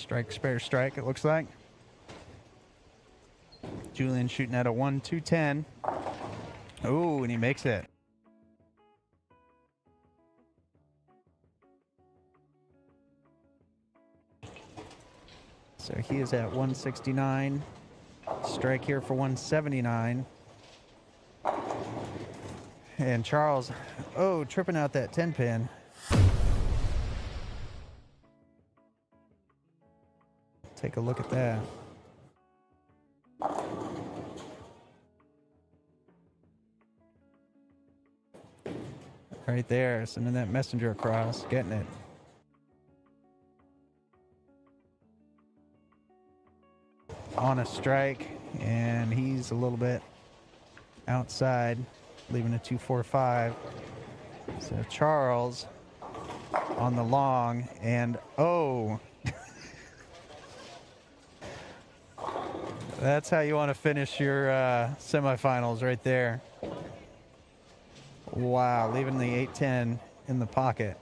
Strike, spare, strike, it looks like. Julian shooting at a 1-2-10. Oh, and he makes it. So he is at 169. Strike here for 179. And Charles, oh, tripping out that 10 pin. Take a look at that. Right there, sending that messenger across, getting it. On a strike, and he's a little bit outside, leaving a 2-4-5. So Charles on the long, and oh, that's how you want to finish your semifinals right there. Wow, leaving the 8-10 in the pocket.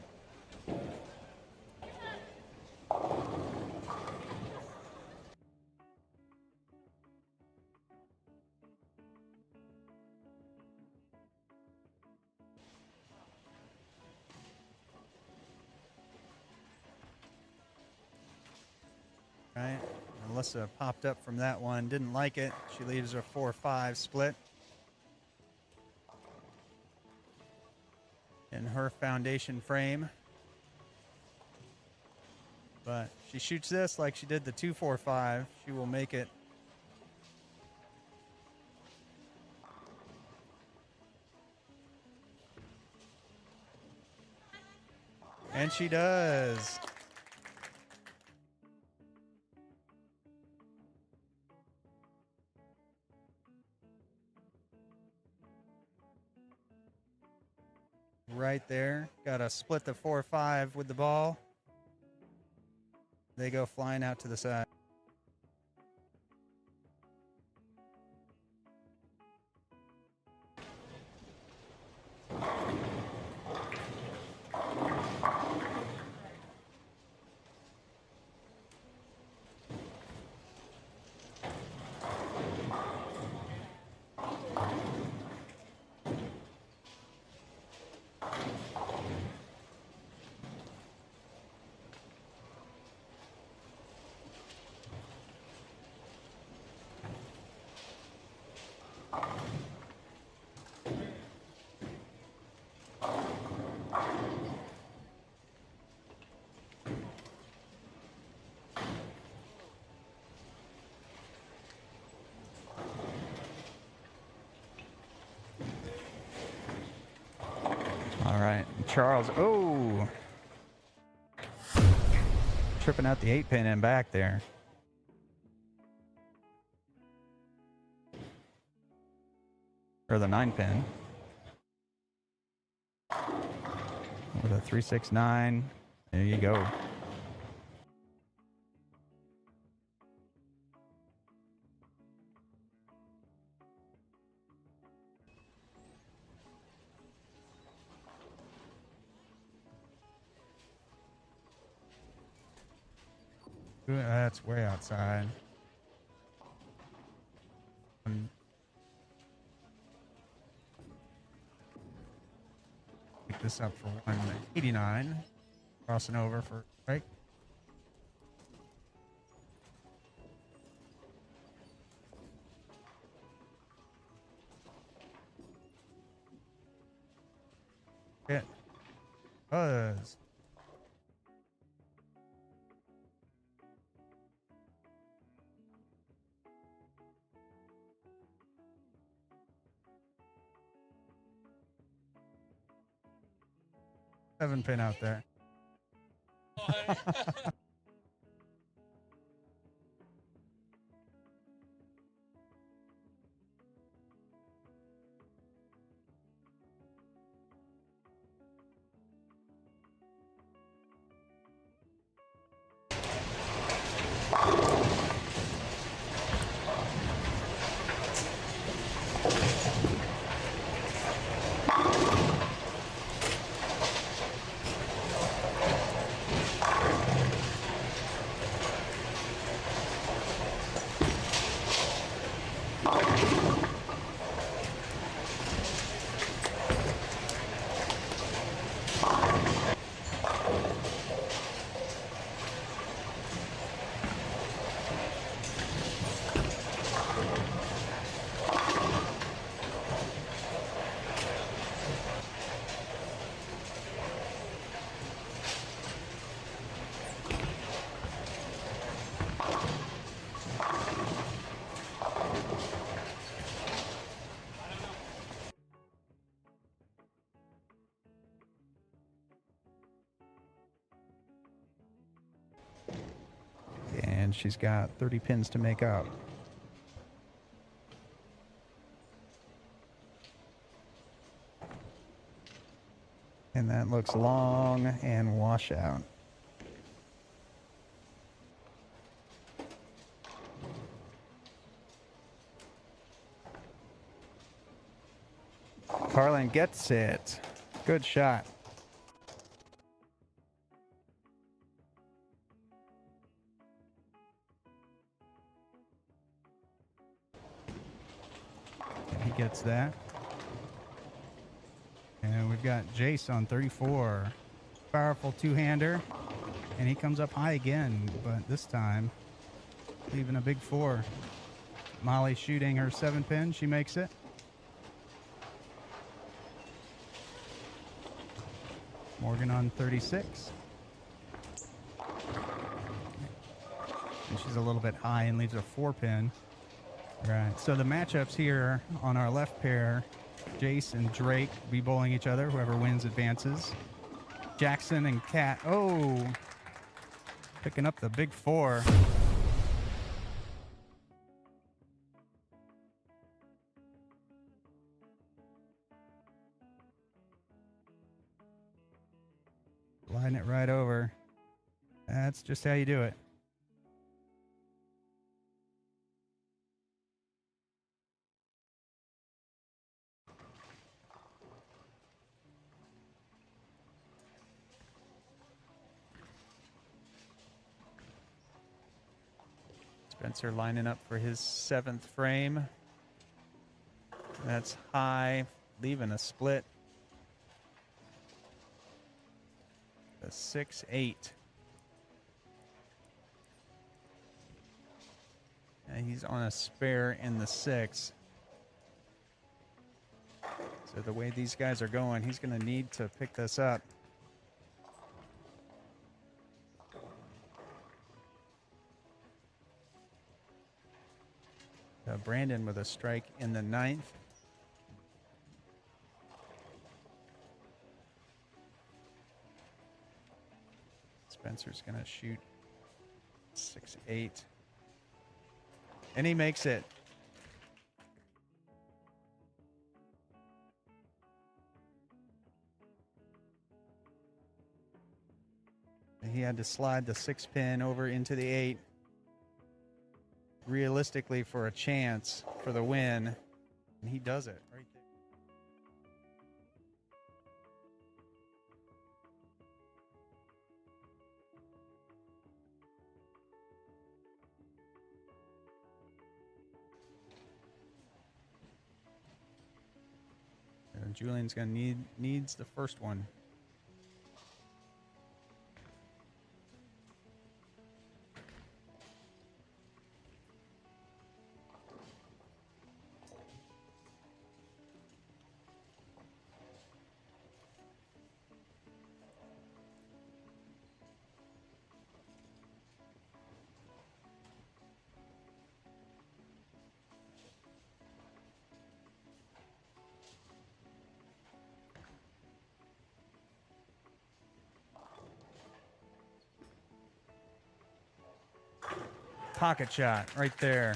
Right, Alyssa popped up from that one, didn't like it. She leaves her 4-5 split. In her foundation frame. But she shoots this like she did the 2-4-5. She will make it. And she does. Right there. Got to split the 4-5 with the ball. They go flying out to the side. All right, Charles, oh, tripping out the 8-pin and back there. Or the 9-pin. With a 3-6-9, there you go. That's way outside. Pick this up for 189. Crossing over for strike. It was. Seven pin out there. and she's got 30 pins to make up. And that looks long and washout. Carlin gets it. Good shot. He gets that. And we've got Jace on 34. Powerful two-hander. And he comes up high again, but this time leaving a big 4. Molly shooting her 7-pin. She makes it. Morgan on 36. And she's a little bit high and leaves a 4-pin. Right. So the matchups here on our left pair, Jace and Drake be bowling each other. Whoever wins advances. Jackson and Kat. Oh, picking up the big 4. Line it right over. That's just how you do it. Spencer lining up for his 7th frame. That's high, leaving a split. The 6-8. And he's on a spare in the 6. So the way these guys are going, he's going to need to pick this up. Brandon with a strike in the 9th. Spencer's going to shoot 6-8. And he makes it. He had to slide the 6-pin over into the 8. Realistically for a chance for the win. And he does it right there. And Julian's gonna needs the first one. Pocket shot right there.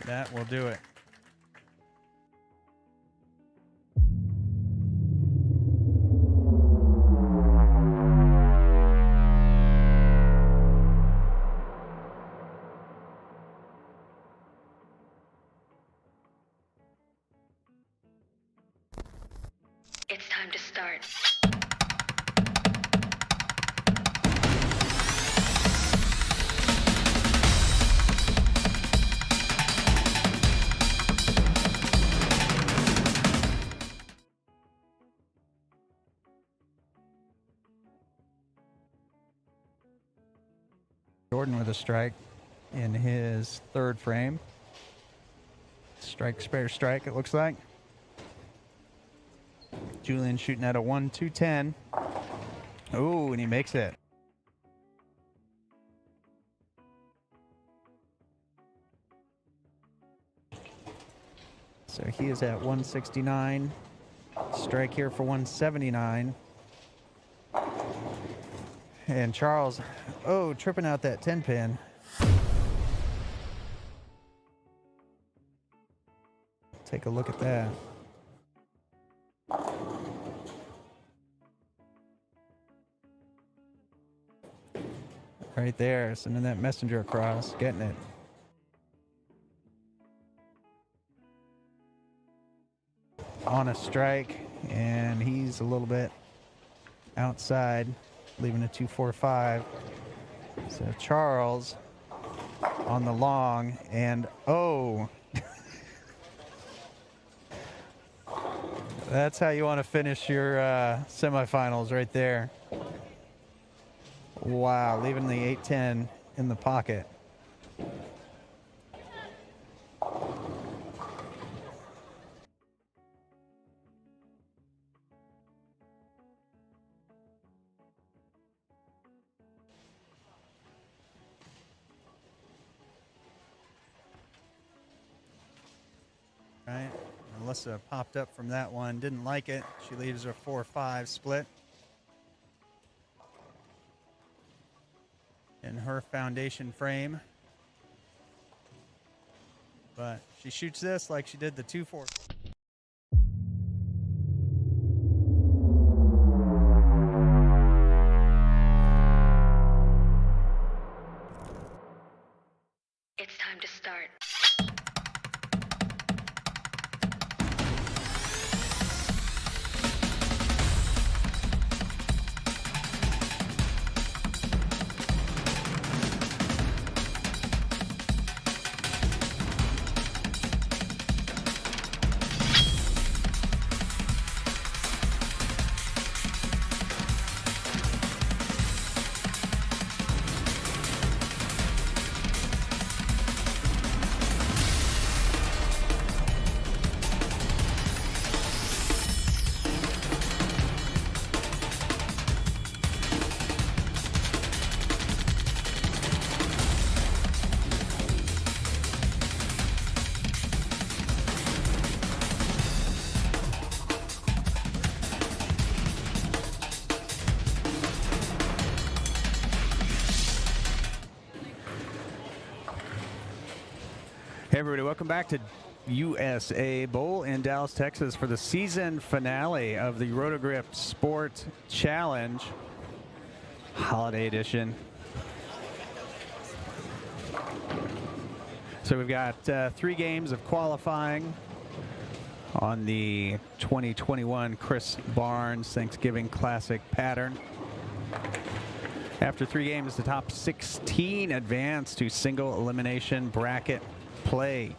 That will do it. It's time to start. Jordan with a strike in his 3rd frame. Strike, spare strike, it looks like. Julian shooting at a 1-2-10. Oh, and he makes it. So he is at 169. Strike here for 179. And Charles, tripping out that 10 pin. Take a look at that. Right there, sending that messenger across, getting it. On a strike, and he's a little bit outside, leaving a 2-4-5. So Charles on the long, and that's how you want to finish your semifinals right there. Wow, leaving the 8-10 in the pocket. Right, Alyssa popped up from that one, didn't like it. She leaves her 4-5 split. In her foundation frame. But she shoots this like she did the 2-4. It's time to start. Hey everybody, welcome back to USA Bowl in Dallas, Texas for the season finale of the Roto Grip Sport Challenge Holiday Edition. So we've got 3 games of qualifying on the 2021 Chris Barnes Thanksgiving Classic pattern. After 3 games, the top 16 advance to single elimination bracket play.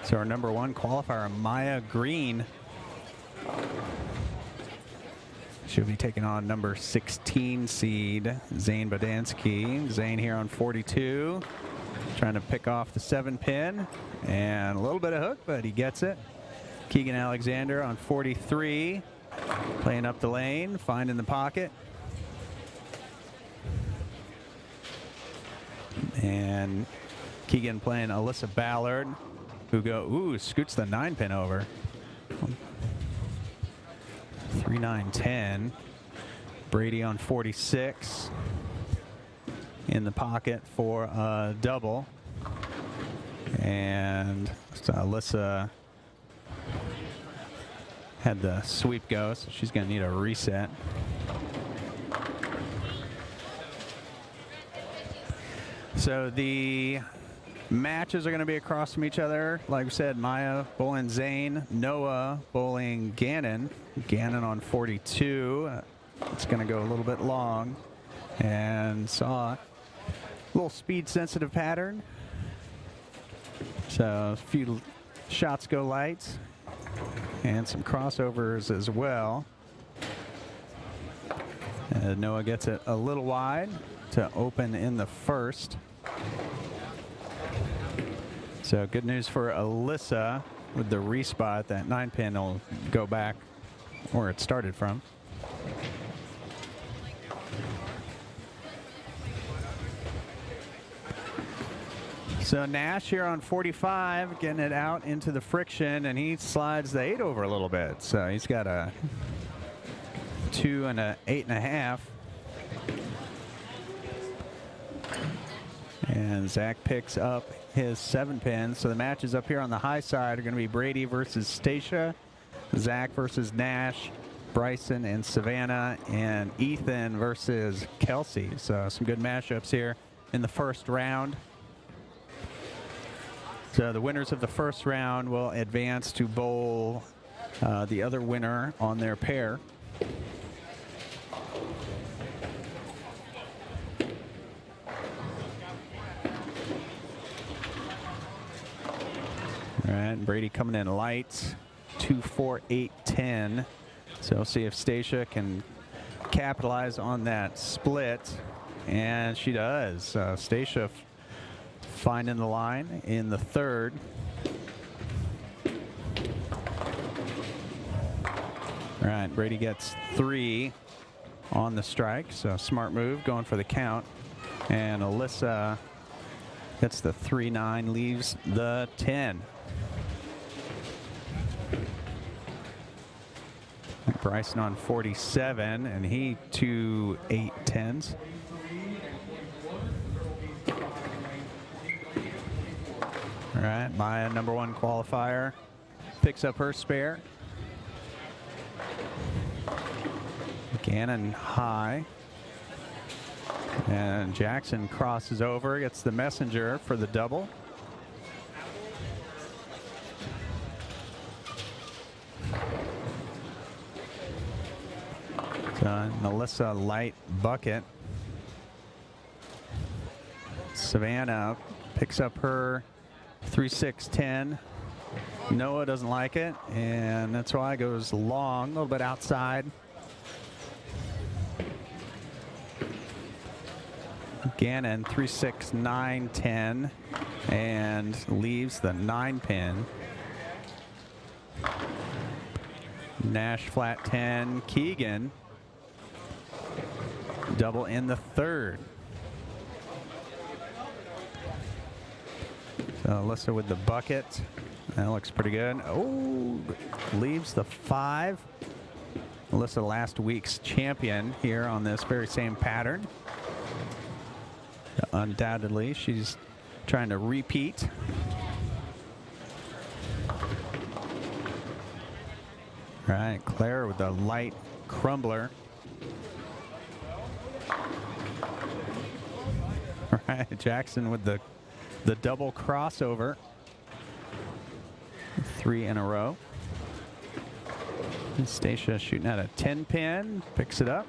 So our number 1 qualifier, Maya Green, she'll be taking on number 16 seed Zane Bodansky. Zane here on 42, trying to pick off the 7 pin, and a little bit of hook, but he gets it. Keegan Alexander on 43, playing up the lane, finding the pocket. And Keegan playing Alyssa Ballard, who scoots the 9 pin over. 3-9-10. Brady on 46 in the pocket for a double. And so Alyssa had the sweep go, so she's going to need a reset. So the matches are going to be across from each other. Like we said, Maya bowling Zane, Noah bowling Gannon. Gannon on 42. It's going to go a little bit long. And saw a little speed-sensitive pattern. So a few shots go light. And some crossovers as well. Noah gets it a little wide to open in the first. So good news for Alyssa with the respot. That 9 pin will go back where it started from. So Nash here on 45, getting it out into the friction, and he slides the 8 over a little bit. So he's got a 2 and a 8.5. And Zach picks up his 7 pin. So the matches up here on the high side are going to be Brady versus Stacia, Zach versus Nash, Bryson and Savannah, and Ethan versus Kelsey. So some good matchups here in the first round. So the winners of the first round will advance to bowl the other winner on their pair. All right, Brady coming in light, 2, 4, 8, 10. So we'll see if Stacia can capitalize on that split, and she does. Stacia finding the line in the third. All right, Brady gets 3 on the strike, so smart move, going for the count. And Alyssa gets the 3-9, leaves the 10. Bryson on 47, and he 2 8-10s. All right, Maya, number 1 qualifier, picks up her spare. Gannon high. And Jackson crosses over, gets the messenger for the double. Melissa light bucket. Savannah picks up her 3-6-10. Noah doesn't like it, and that's why it goes long, a little bit outside. Gannon 3-6-9-10 and leaves the 9 pin. Nash flat 10. Keegan double in the third. So Alyssa with the bucket. That looks pretty good. Oh, leaves the 5. Alyssa last week's champion here on this very same pattern. Undoubtedly, she's trying to repeat. All right, Claire with the light crumbler. All right, Jackson with the double crossover. 3 in a row. And Stacia shooting at a 10 pin, picks it up.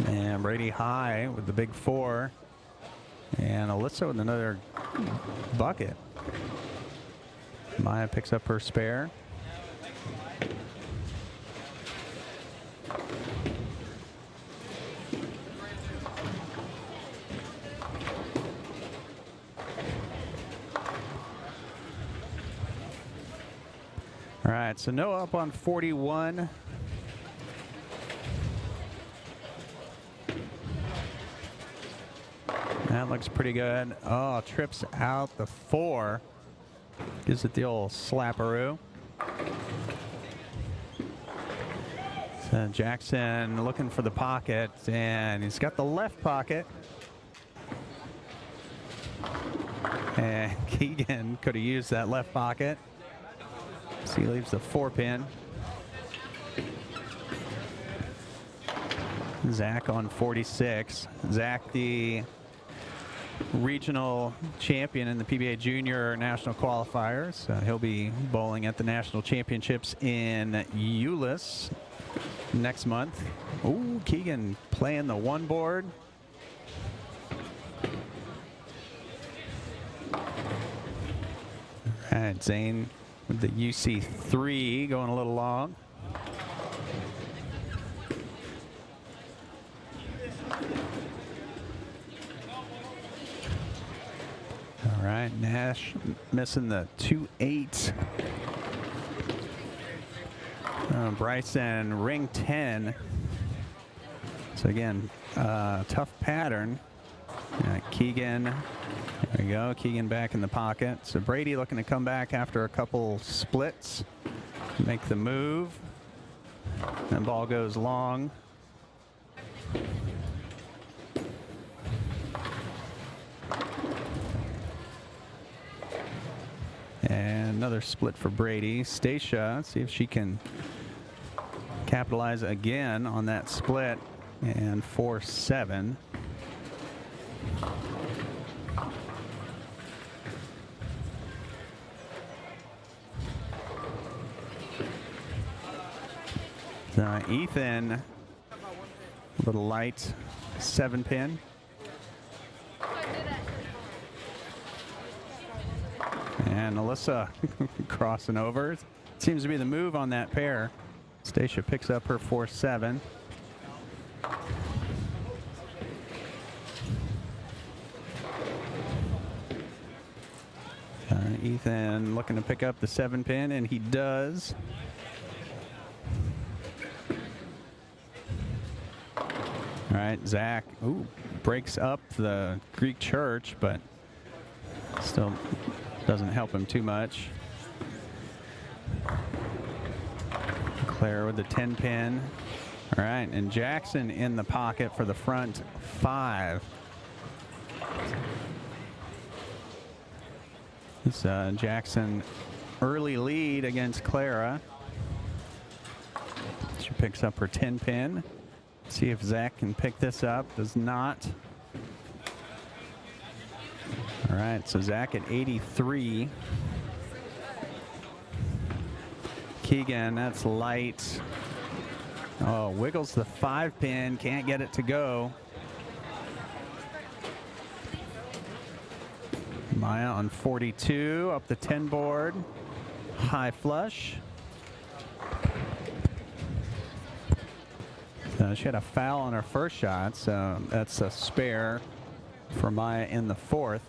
And Brady high with the big 4. And Alyssa with another bucket. Maya picks up her spare. All right, so Noah up on 41. That looks pretty good. Oh, trips out the 4. Gives it the old slapperoo. So Jackson looking for the pocket, and he's got the left pocket. And Keegan could have used that left pocket. So he leaves the 4 pin. Zach on 46. Zach, the regional champion in the PBA Junior National Qualifiers. He'll be bowling at the National Championships in Euless next month. Ooh, Keegan playing the 1 board. All right, Zane with the UC3 going a little long. All right, Nash missing the 2-8. Bryson ring 10. So again, tough pattern. Keegan, there we go. Keegan back in the pocket. So Brady looking to come back after a couple splits, make the move. And ball goes long. And another split for Brady. Stacia, let's see if she can capitalize again on that split. And 4-7. Ethan, a little light, 7-pin. And Alyssa crossing over. Seems to be the move on that pair. Stacia picks up her 4-7. Ethan looking to pick up the 7-pin, and he does. All right, Zach breaks up the Greek church, but still doesn't help him too much. Claire with the 10-pin. All right, and Jackson in the pocket for the front 5. It's Jackson early lead against Clara. She picks up her 10-pin. See if Zach can pick this up. Does not. All right, so Zach at 83. Keegan, that's light. Oh, wiggles the 5-pin, can't get it to go. Maya on 42, up the 10 board. High flush. She had a foul on her first shot, so that's a spare for Maya in the 4th.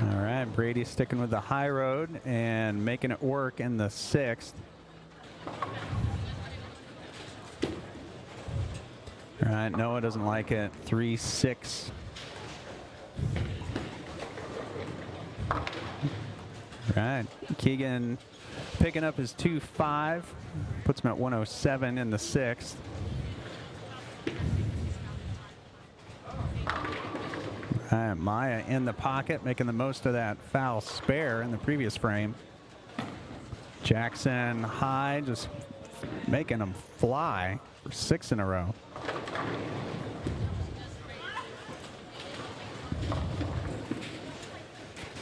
All right, Brady sticking with the high road and making it work in the 6th. All right, Noah doesn't like it. 3-6. All right, Keegan picking up his 2-5, puts him at 107 in the 6th. All right, Maya in the pocket, making the most of that foul spare in the previous frame. Jackson high, just making them fly for 6 in a row.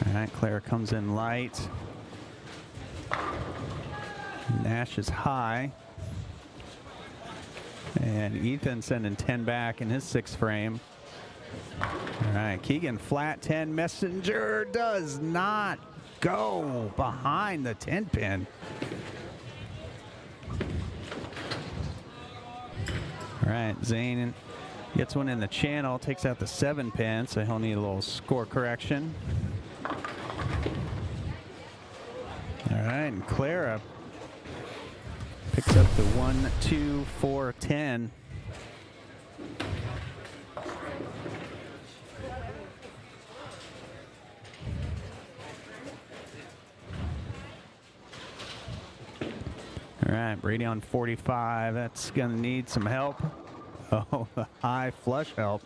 All right, Claire comes in light. Nash is high. And Ethan sending 10 back in his 6th frame. All right, Keegan flat 10. Messenger does not go behind the 10-pin. All right, Zane gets one in the channel, takes out the 7-pin, so he'll need a little score correction. All right, and Clara picks up the 1, 2, 4, 10. All right, Brady on 45. That's going to need some help. Oh, the high flush help.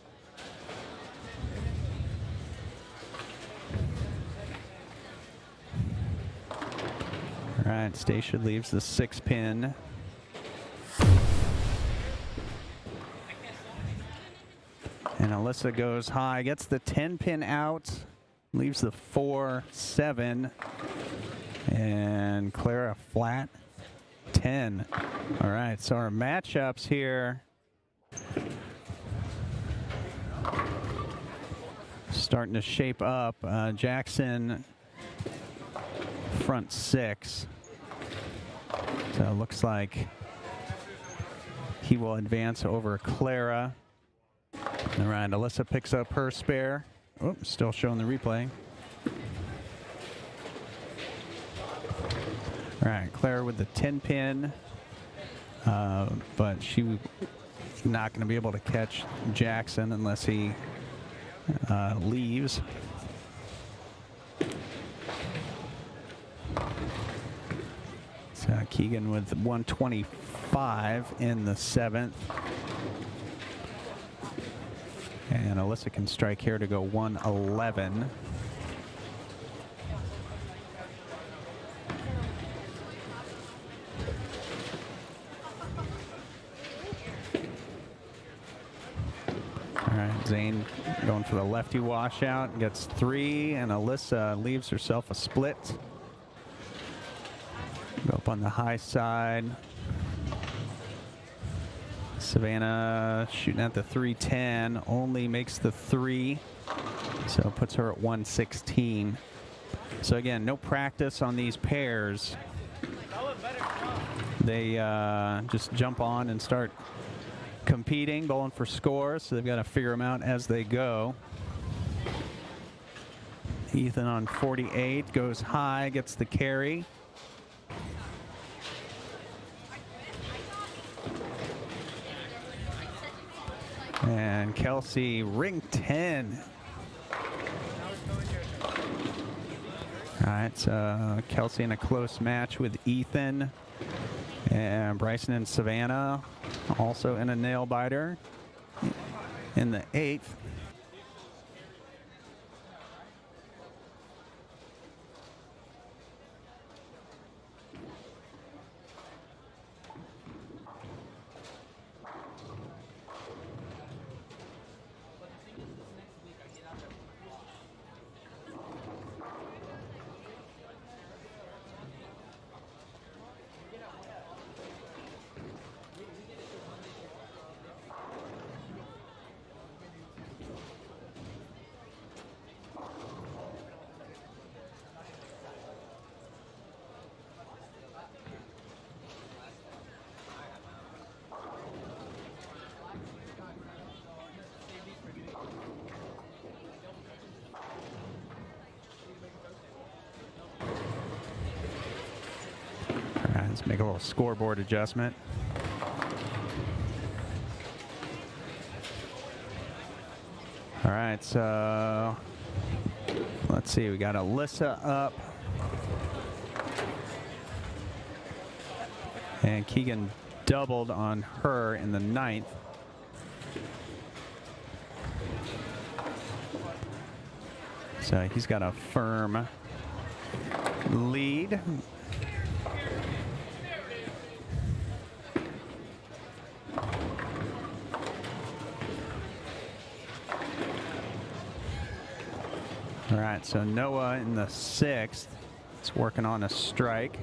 All right, Stacia leaves the 6-pin. And Alyssa goes high, gets the 10-pin out, leaves the 4-7. And Clara flat 10. All right, so our matchups here. Starting to shape up. Jackson front 6. So it looks like he will advance over Clara. All right, Alyssa picks up her spare. Oh, still showing the replay. All right, Claire with the 10-pin, but she's not going to be able to catch Jackson unless he leaves. So Keegan with 125 in the 7th. And Alyssa can strike here to go 111. All right, Zane going for the lefty washout, gets 3, and Alyssa leaves herself a split. Go up on the high side. Savannah shooting at the 310, only makes the 3, so puts her at 116. So again, no practice on these pairs. They just jump on and start competing, bowling for scores, so they've got to figure them out as they go. Ethan on 48 goes high, gets the carry. And Kelsey, ring 10. All right, so Kelsey in a close match with Ethan. And Bryson and Savannah also in a nail biter in the 8th. Let's make a little scoreboard adjustment. All right, so let's see. We got Alyssa up. And Keegan doubled on her in the 9th. So he's got a firm lead. All right, so Noah in the 6th is working on a strike.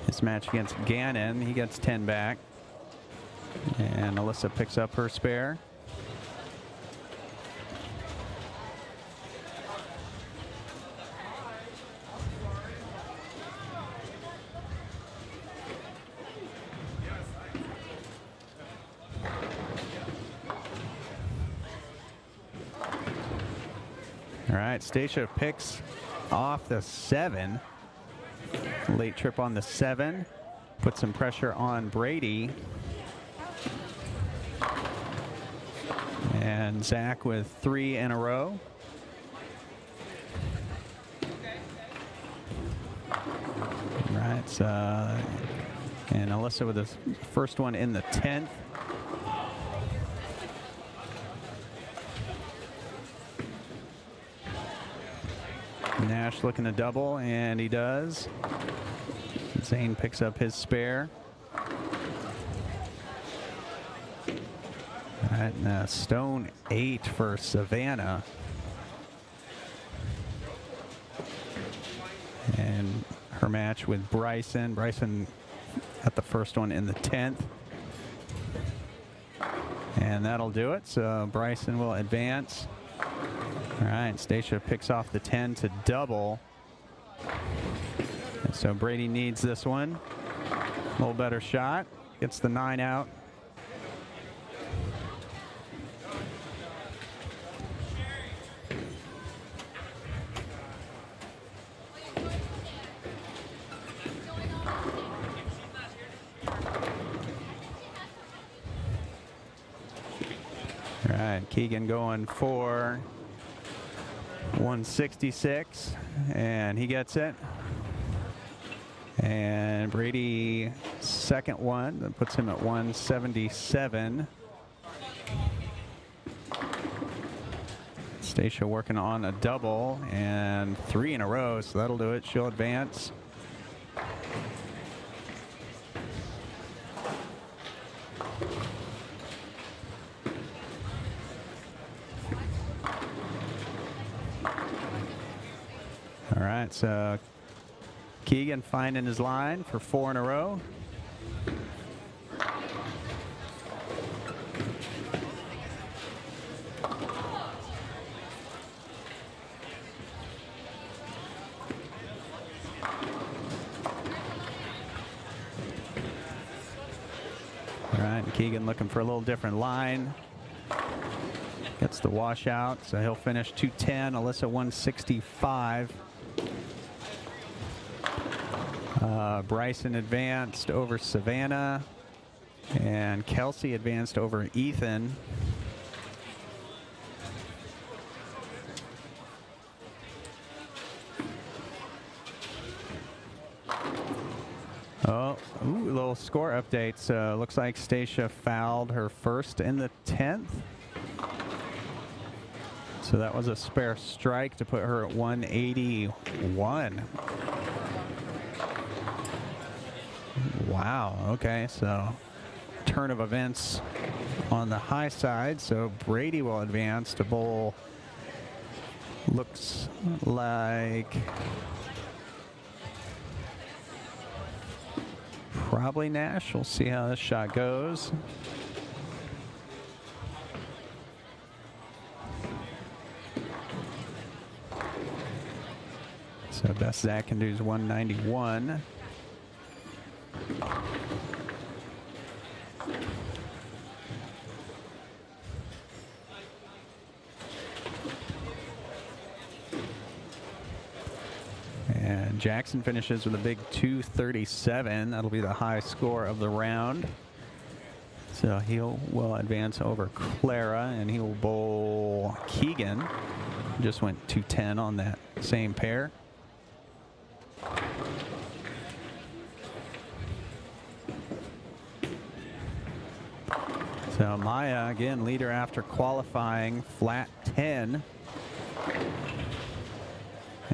His match against Gannon, he gets 10 back. And Alyssa picks up her spare. All right, Stacia picks off the 7. Late trip on the 7. Put some pressure on Brady. And Zach with 3 in a row. All right, and Alyssa with the first one in the 10th. Nash looking to double, and he does. Zane picks up his spare. All right, and stone 8 for Savannah. And her match with Bryson. Bryson at the first one in the 10th. And that'll do it. So Bryson will advance. All right, Stacia picks off the 10 to double. And so Brady needs this one. A little better shot. Gets the 9 out. right, Keegan going for 166, and he gets it. And Brady, second one, that puts him at 177. Stacia working on a double, and 3 in a row, so that'll do it. She'll advance. All right, so Keegan finding his line for 4 in a row. All right, Keegan looking for a little different line. Gets the washout, so he'll finish 210. Alyssa 165. Bryson advanced over Savannah, and Kelsey advanced over Ethan. Oh, ooh, a little score update. So looks like Stacia fouled her first in the 10th. So that was a spare strike to put her at 181. Wow, okay, so turn of events on the high side. So Brady will advance to bowl, looks like probably Nash. We'll see how this shot goes. So best Zach can do is 191. And Jackson finishes with a big 237. That'll be the high score of the round. So he will advance over Clara, and he will bowl Keegan. Just went 210 on that same pair. So Maya, again, leader after qualifying, flat 10.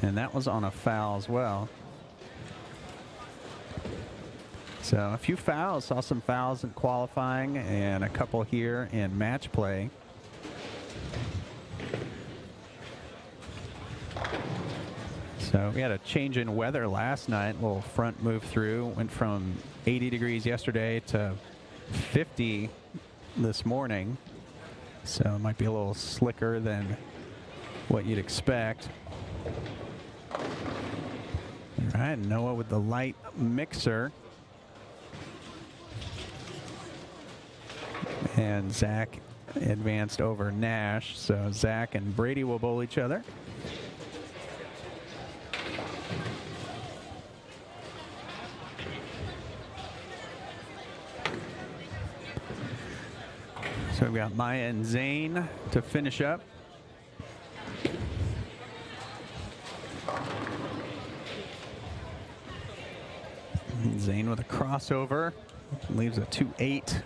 And that was on a foul as well. So a few fouls, saw some fouls in qualifying and a couple here in match play. So we had a change in weather last night. A little front move through. Went from 80 degrees yesterday to 50 this morning. So it might be a little slicker than what you'd expect. All right, Noah with the light mixer. And Zach advanced over Nash. So Zach and Brady will bowl each other. So we've got Maya and Zane to finish up. Zane with a crossover, leaves a 2-8.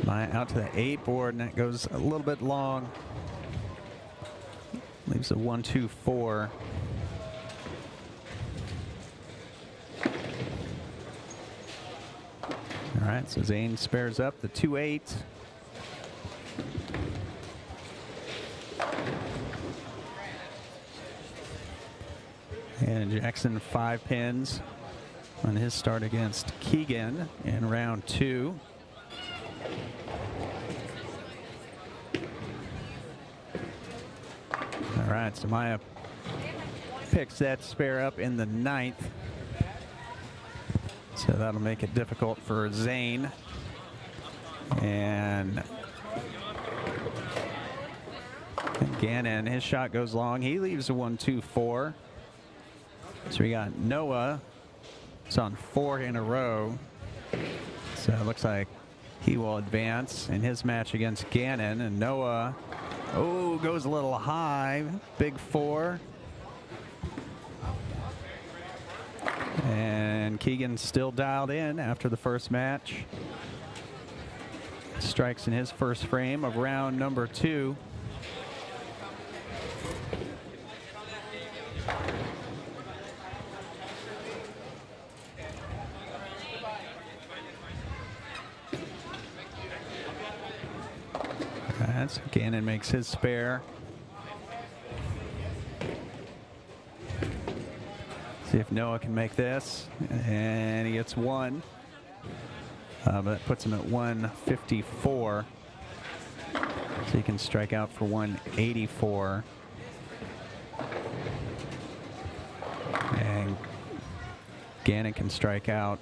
Maya out to the 8 board, and that goes a little bit long. Leaves a 1-2-4. All right, so Zane spares up the 2-8. And Jackson 5 pins on his start against Keegan in round 2. All right, so Maya picks that spare up in the 9th. So that'll make it difficult for Zane. And Gannon, his shot goes long. He leaves a 1-2-4. So we got Noah. It's on 4 in a row. So it looks like he will advance in his match against Gannon. And Noah, goes a little high. Big 4. And Keegan's still dialed in after the first match. Strikes in his first frame of round number 2. So Gannon makes his spare. See if Noah can make this. And he gets 1. But that puts him at 154. So he can strike out for 184. And Gannon can strike out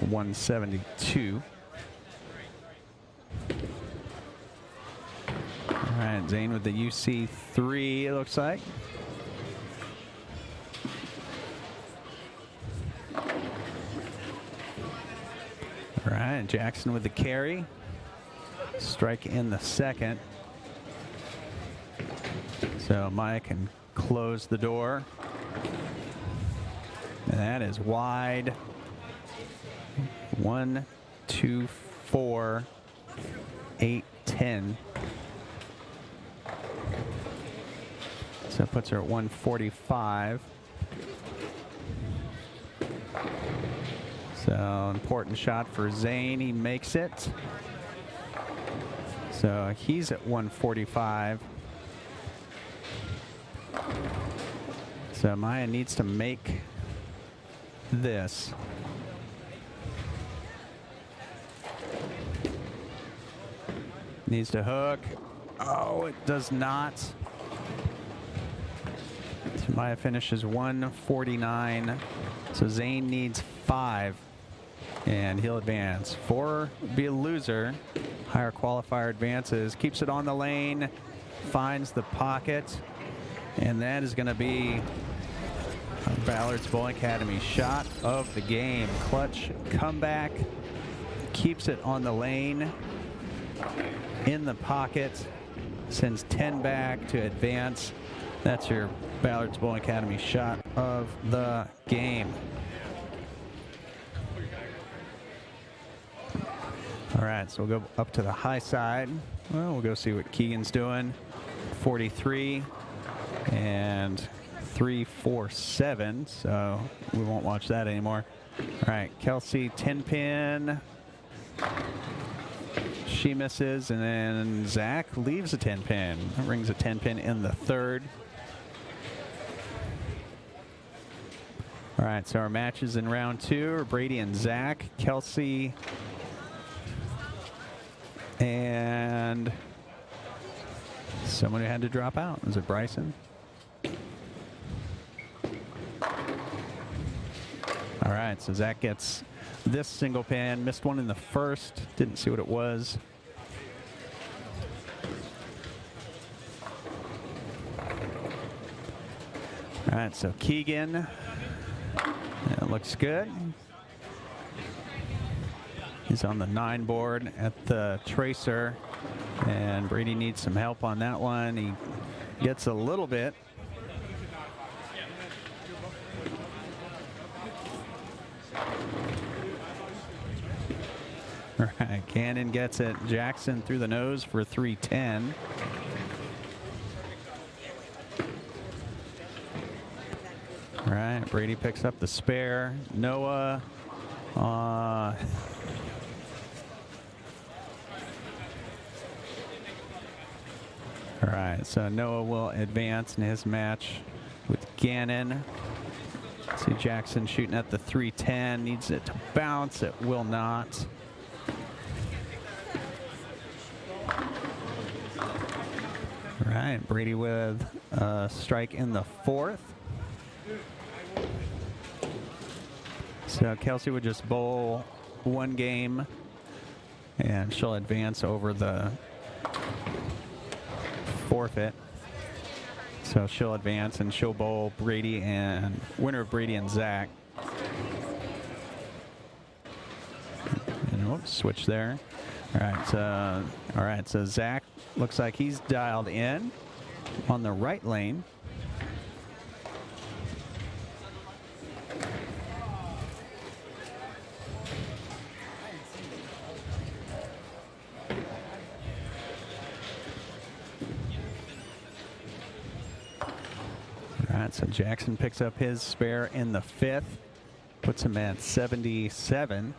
172. All right, Zane with the UC3, it looks like. All right, Jackson with the carry. Strike in the second. So Maya can close the door. And that is wide. 1, 2, 4, 8, 10. So it puts her at 145. So important shot for Zane. He makes it. So he's at 145. So Maya needs to make this. Needs to hook. Oh, it does not. So Maya finishes 149. So Zane needs 5. And he'll advance. 4 would be a loser. Higher qualifier advances. Keeps it on the lane. Finds the pocket. And that is going to be Ballard's Bowling Academy shot of the game. Clutch comeback. Keeps it on the lane. In the pocket, sends 10 back to advance. That's your Ballard's Bowling Academy shot of the game. All right, so we'll go up to the high side. Well, we'll go see what Keegan's doing. 43 and 347, so we won't watch that anymore. All right, Kelsey, 10-pin. She misses, and then Zach leaves a 10-pin. Rings a 10-pin in the third. All right, so our matches in round 2 are Brady and Zach, Kelsey, and someone who had to drop out. Was it Bryson? All right, so Zach gets this single pin. Missed one in the first. Didn't see what it was. All right, so Keegan. That looks good. He's on the 9 board at the tracer. And Brady needs some help on that one. He gets a little bit. All right, Gannon gets it. Jackson through the nose for 310. All right, Brady picks up the spare. Noah. All right, so Noah will advance in his match with Gannon. See Jackson shooting at the 310. Needs it to bounce. It will not. All right, Brady with a strike in the fourth. So Kelsey would just bowl one game And she'll advance over the forfeit. So she'll advance and she'll bowl Brady and winner of Brady and Zach. And whoops, switch there. All right, so Zach looks like he's dialed in on the right lane. All right, so Jackson picks up his spare in the 5th, puts him at 77.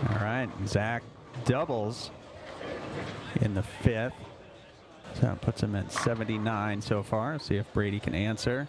All right, Zach doubles in the 5th. So that puts him at 79 so far. See if Brady can answer.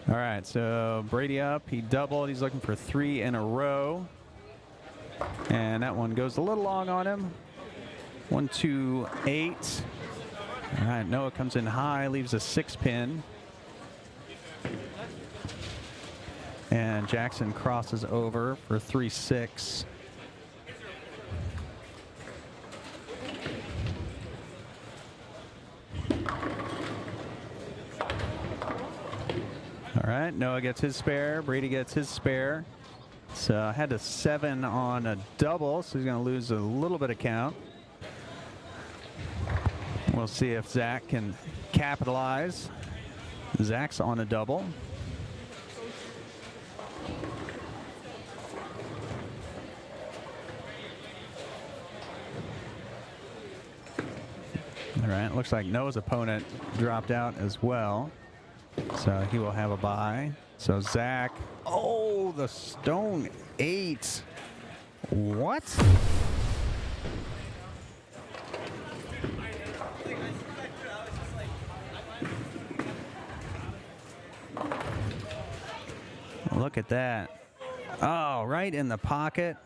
All right, so Brady up. He doubled. He's looking for 3 in a row. And that one goes a little long on him. 1, 2, 8. All right, Noah comes in high, leaves a 6-pin. And Jackson crosses over for 3, 6. All right, Noah gets his spare. Brady gets his spare. So I had a 7 on a double, so he's going to lose a little bit of count. We'll see if Zach can capitalize. Zach's on a double. All right, looks like Noah's opponent dropped out as well. So he will have a bye. So Zach, oh, the stone 8. What? Look at that. Oh, right in the pocket.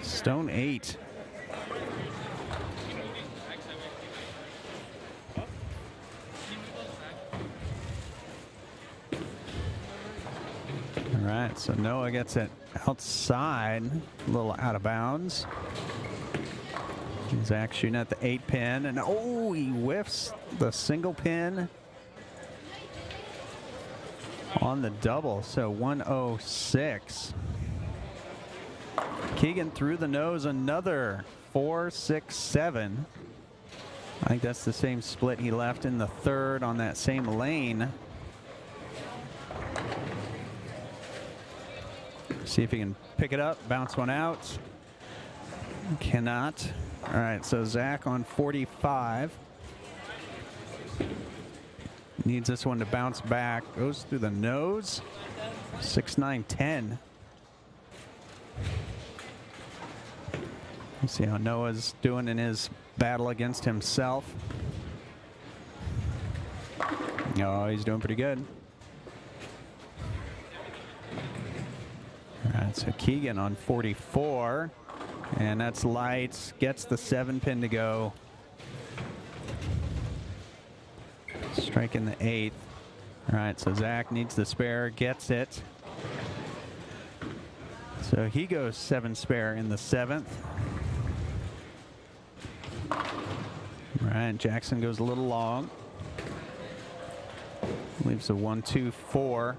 Stone 8. All right, so Noah gets it outside, a little out of bounds. Zach shooting at the 8-pin, and oh, he whiffs the single pin on the double, so 106. Keegan through the nose, another 4, 6, 7. I think that's the same split he left in the 3rd on that same lane. See if he can pick it up, bounce one out. Cannot. All right, so Zach on 45. Needs this one to bounce back. Goes through the nose. 6, 9, 10. Let's see how Noah's doing in his battle against himself. Oh, he's doing pretty good. All right, so Keegan on 44, and that's light. Gets the 7-pin to go. Striking the 8th. All right, so Zach needs the spare, gets it. So he goes 7 spare in the 7th. All right, Jackson goes a little long. Leaves a 1, 2, 4.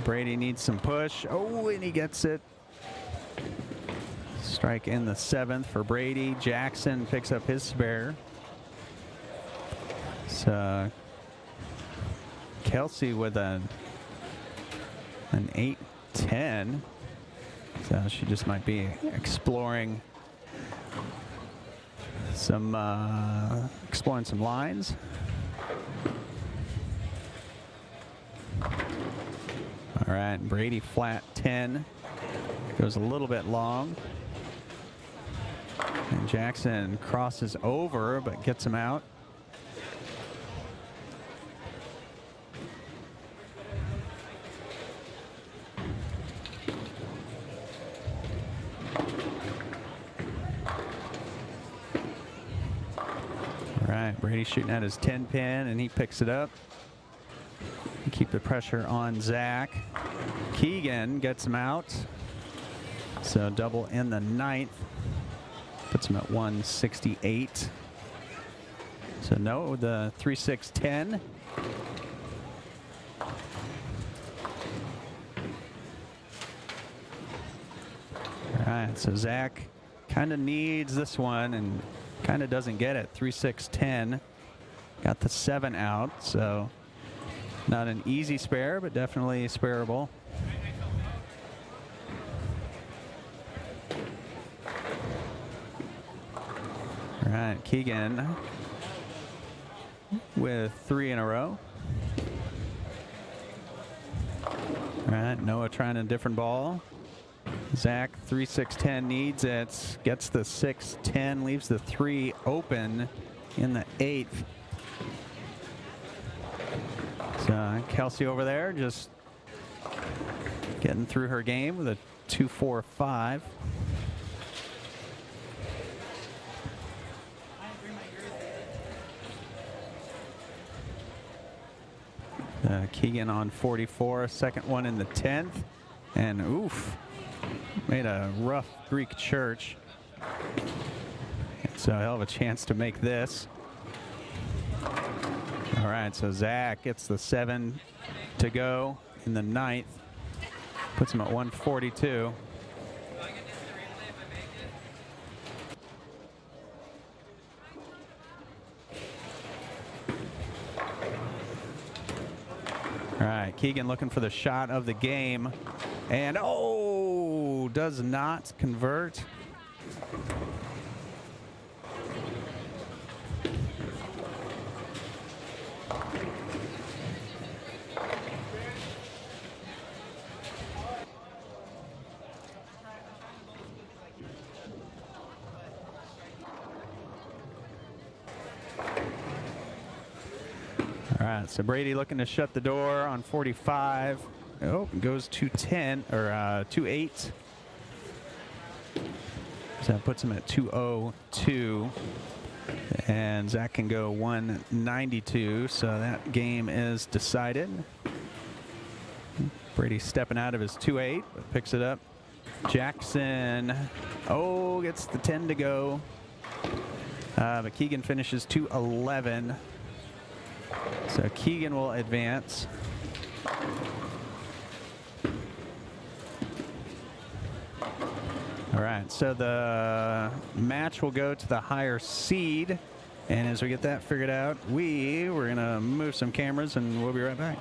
Brady needs some push. Oh, and he gets it. Strike in the 7th for Brady. Jackson picks up his spare. So Kelsey with an 8 10. So she just might be exploring some lines. All right, Brady flat 10. Goes a little bit long. And Jackson crosses over, but gets him out. All right, Brady shooting at his 10 pin, and he picks it up. Keep the pressure on Zach. Keegan gets him out. So double in the 9th. Puts him at 168. So no, the 3-6-10. All right, so Zach kind of needs this one and kind of doesn't get it. 3-6-10. Got the 7 out, so not an easy spare, but definitely spareable. All right, Keegan with 3 in a row. All right, Noah trying a different ball. Zach 3-6-10 needs it, gets the 6-10, leaves the 3 open in the 8th. So Kelsey over there just getting through her game with a 2-4-5. Keegan on 44, second one in the 10th, and oof, made a rough Greek church. So he'll have a chance to make this. All right, so Zach gets the 7 to go in the 9th. Puts him at 142. All right, Keegan looking for the shot of the game. And oh, does not convert. All right, so Brady looking to shut the door on 45. Oh, goes 2-10 or 2-8. So that puts him at 202. And Zach can go 192. So that game is decided. Brady stepping out of his 2-8, but picks it up. Jackson, oh, gets the 10 to go. But Keegan finishes 211. So Keegan will advance. All right, so the match will go to the higher seed. And as we get that figured out, we're going to move some cameras and we'll be right back.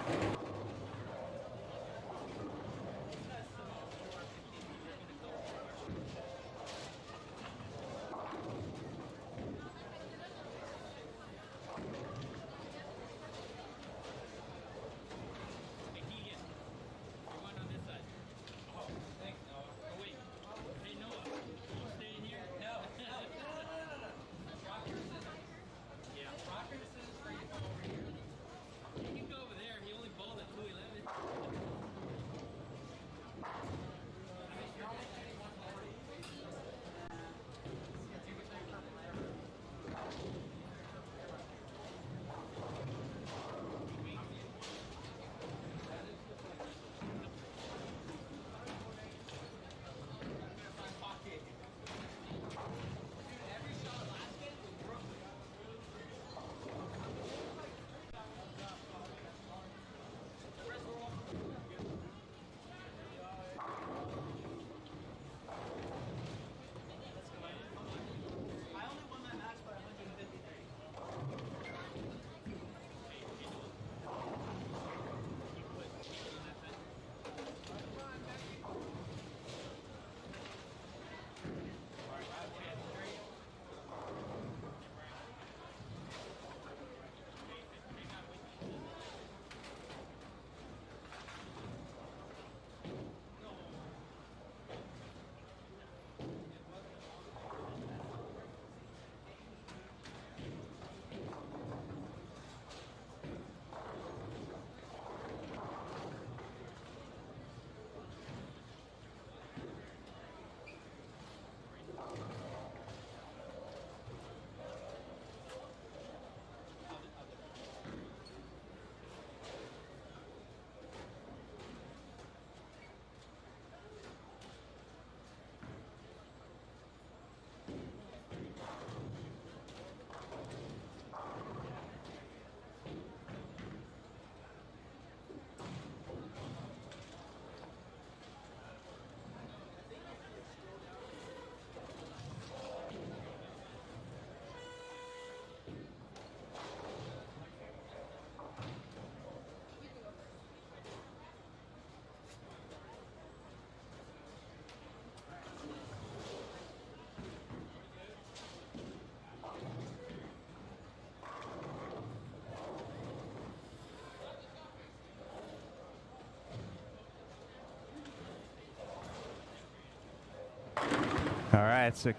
right, so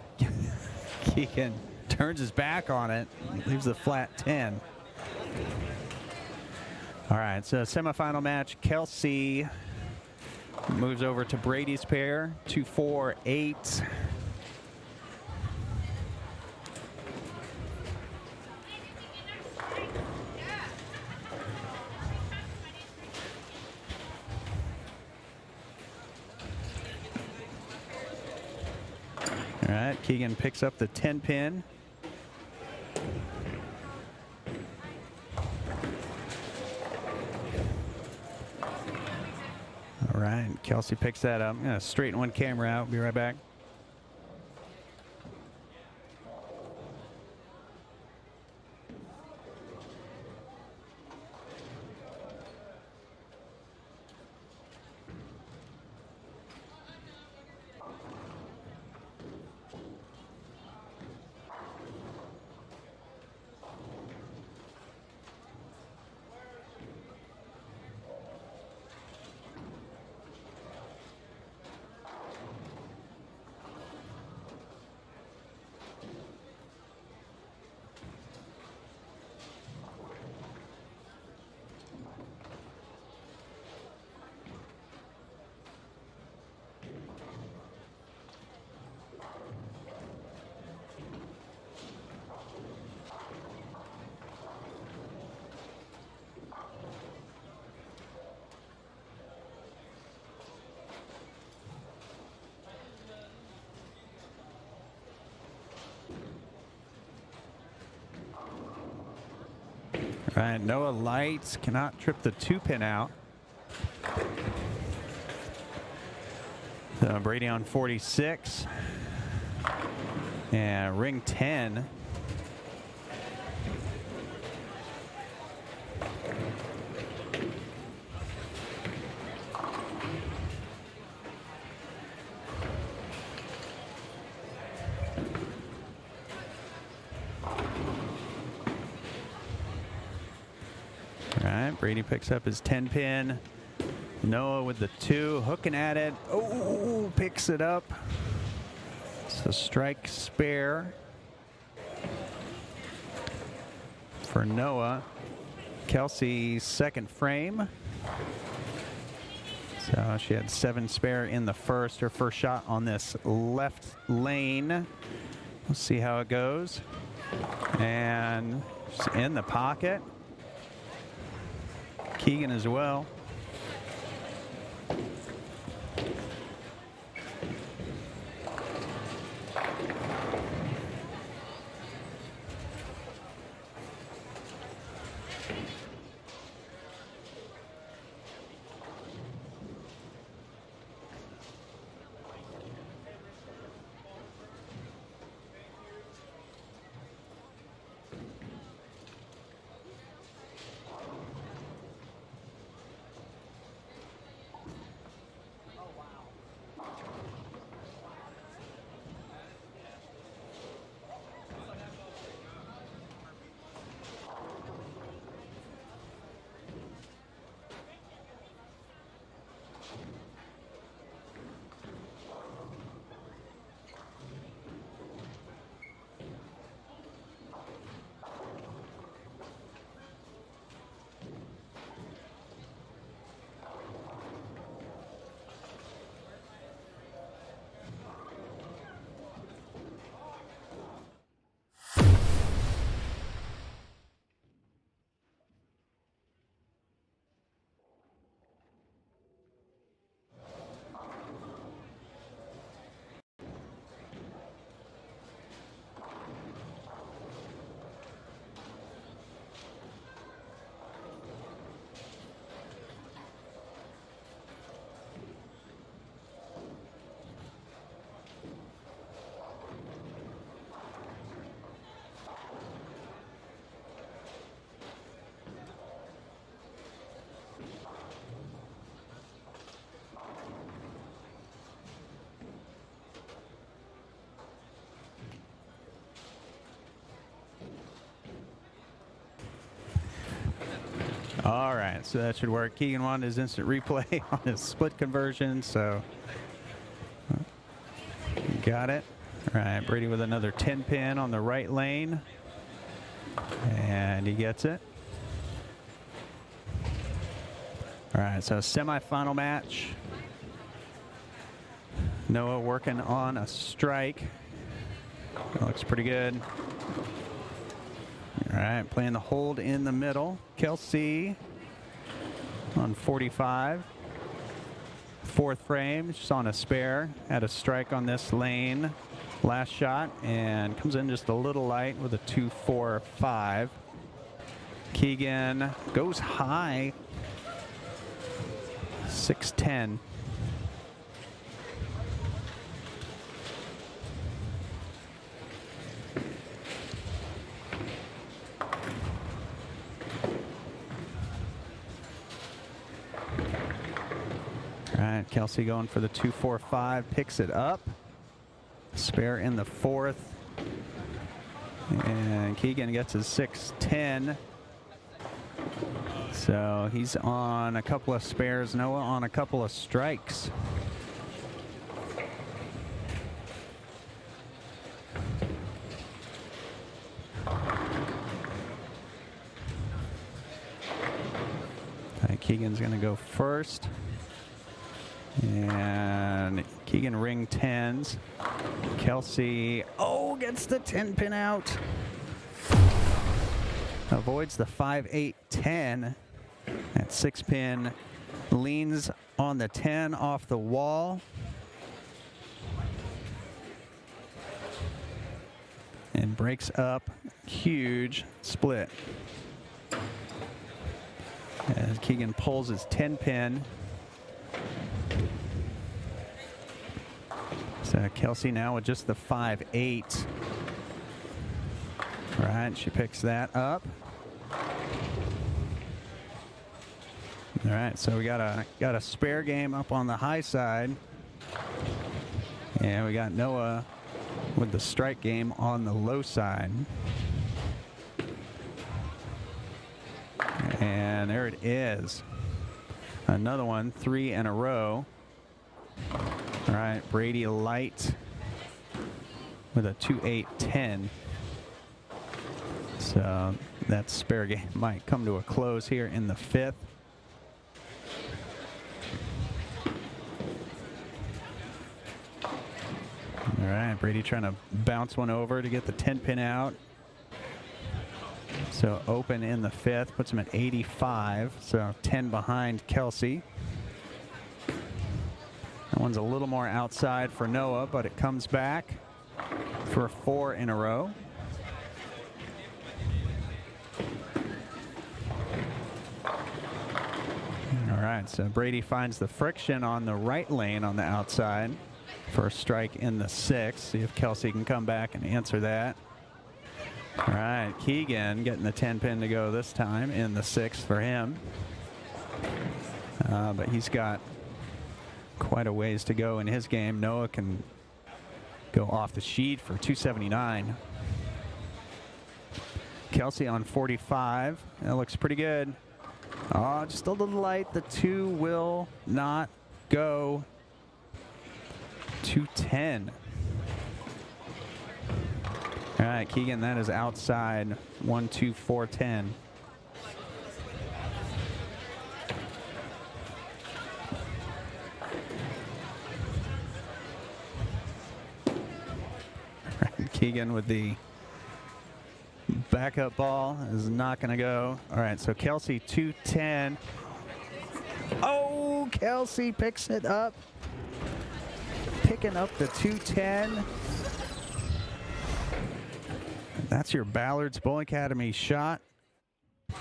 Keegan turns his back on it, leaves the flat 10. All right, so semifinal match, Kelsey moves over to Brady's pair, 2-4-8. All right, Keegan picks up the 10 pin. All right, Kelsey picks that up. I'm going to straighten one camera out. Be right back. All right, Noah Lights cannot trip the 2-pin out. So Brady on 46. And ring 10. Brady picks up his 10 pin. Noah with the 2, hooking at it. Oh, picks it up. It's a strike spare for Noah. Kelsey's second frame. So she had 7 spare in the first. Her first shot on this left lane. We'll see how it goes. And she's in the pocket. Keegan as well. All right, so that should work. Keegan wanted his instant replay on his split conversion, so got it. All right, Brady with another 10 pin on the right lane. And he gets it. All right, so semifinal match. Noah working on a strike. That looks pretty good. All right, playing the hold in the middle. Kelsey on 45. Fourth frame, just on a spare. Had a strike on this lane. Last shot, and comes in just a little light with a 2-4-5. Keegan goes high. 6-10. All right, Kelsey going for the 2-4-5, picks it up. Spare in the fourth. And Keegan gets his 6-10. So he's on a couple of spares. Noah on a couple of strikes. Keegan's going to go first. And Keegan ring 10s. Kelsey, gets the 10 pin out. Avoids the 5-8-10. That 6 pin leans on the 10 off the wall. And breaks up. Huge split. As Keegan pulls his 10 pin. So Kelsey now with just the 5-8. All right, she picks that up. All right, so we got a spare game up on the high side. And we got Noah with the strike game on the low side. And there it is. Another one, 3 in a row. All right, Brady light with a 2-8-10. So that spare game might come to a close here in the 5th. All right, Brady trying to bounce one over to get the 10 pin out. So open in the 5th, puts him at 85. So 10 behind Kelsey. That one's a little more outside for Noah, but it comes back for 4 in a row. All right, so Brady finds the friction on the right lane on the outside for a strike in the 6th. See if Kelsey can come back and answer that. All right, Keegan getting the 10 pin to go this time in the 6th for him. But he's got quite a ways to go in his game. Noah can go off the sheet for 279. Kelsey on 45. That looks pretty good. Oh, just a little light. The 2 will not go. 210. All right, Keegan, that is outside. 1-2-4-10. Keegan with the backup ball is not going to go. All right, so Kelsey 210. Oh, Kelsey picks it up. Picking up the 210. That's your Ballard's Bowling Academy shot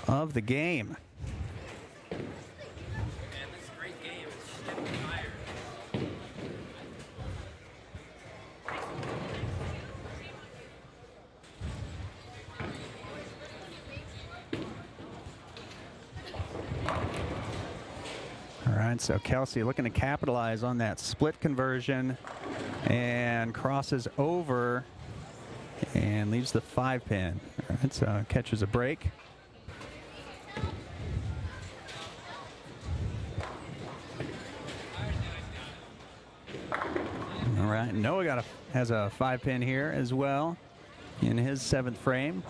of the game. All right, so Kelsey looking to capitalize on that split conversion and crosses over and leaves the 5 pin. All right, so catches a break. All right, Noah has a 5-pin here as well in his 7th frame.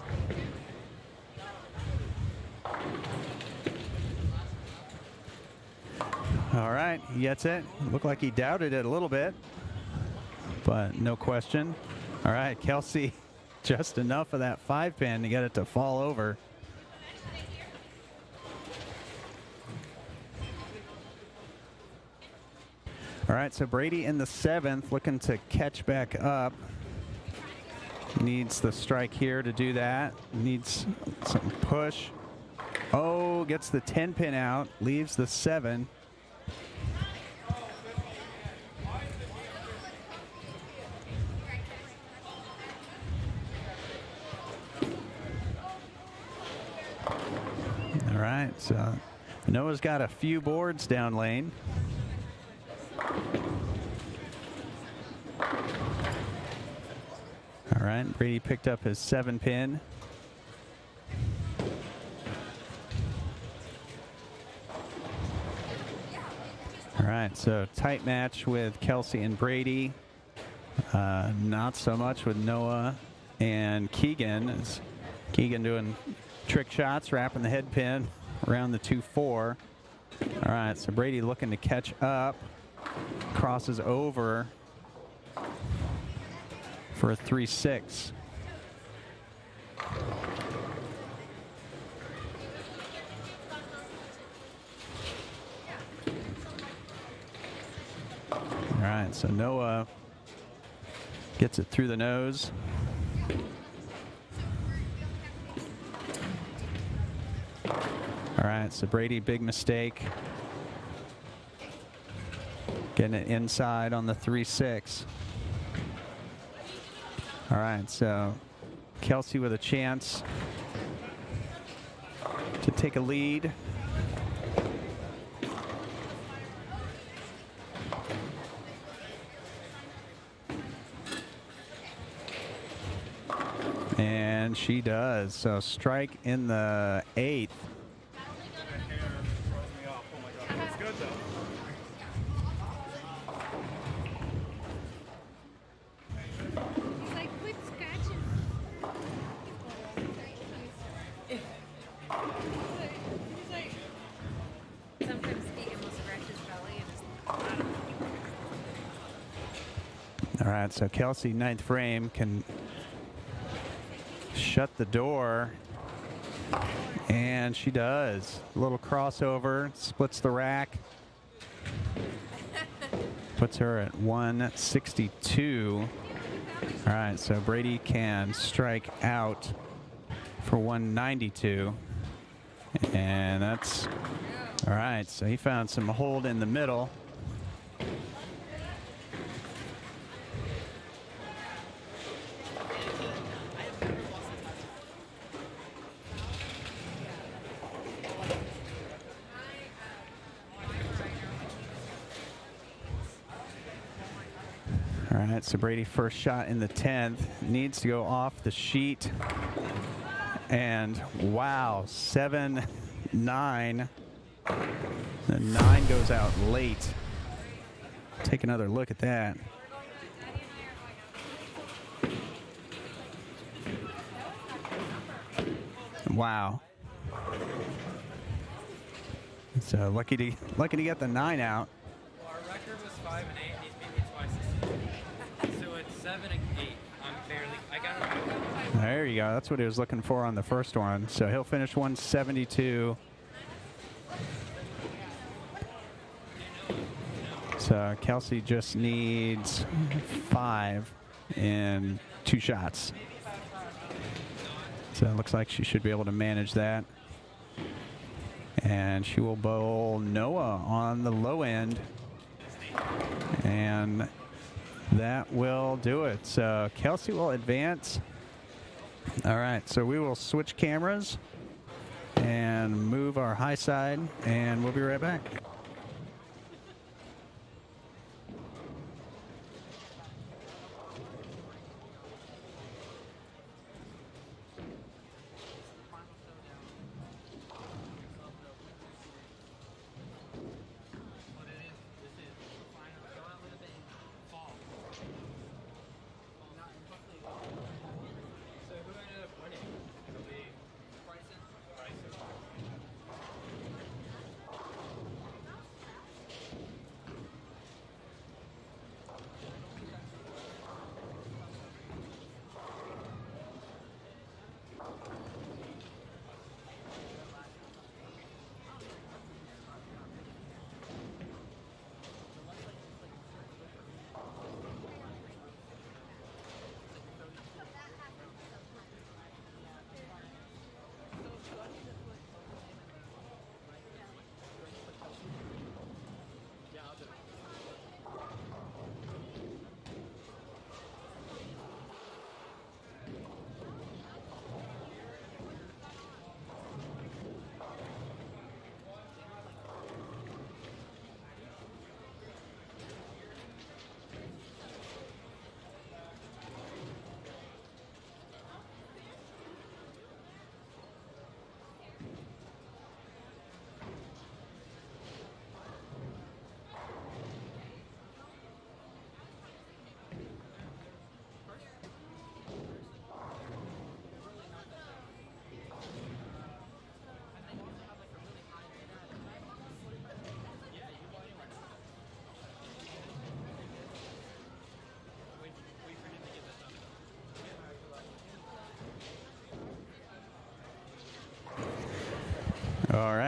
All right, he gets it. Looked like he doubted it a little bit, but no question. All right, Kelsey, just enough of that 5-pin to get it to fall over. All right, so Brady in the 7th looking to catch back up. Needs the strike here to do that. Needs some push. Oh, gets the 10-pin out, leaves the 7. All right, so Noah's got a few boards down lane. All right, Brady picked up his 7-pin. All right, so tight match with Kelsey and Brady. Not so much with Noah and Keegan. Is Keegan doing trick shots, wrapping the head pin around the 2-4. All right, so Brady looking to catch up. Crosses over for a 3-6. All right, so Noah gets it through the nose. All right, so Brady, big mistake. Getting it inside on the 3-6. All right, so Kelsey with a chance to take a lead. And she does. So strike in the 8th. All right, so Kelsey, 9th frame, can shut the door, and she does. A little crossover, splits the rack, puts her at 162. All right, so Brady can strike out for 192, and that's all right. So he found some hold in the middle. All right, so Brady first shot in the 10th, needs to go off the sheet. And wow, 7-9. The 9 goes out late. Take another look at that. Wow. So lucky to get the 9 out. Well, our record was 5-8, and he's beat me twice this season. So it's 7-8. I got it. There you go. That's what he was looking for on the first one. So he'll finish 172. So Kelsey just needs 5 in 2 shots. So it looks like she should be able to manage that. And she will bowl Noah on the low end. And that will do it. So Kelsey will advance. All right, so we will switch cameras and move our high side, and we'll be right back.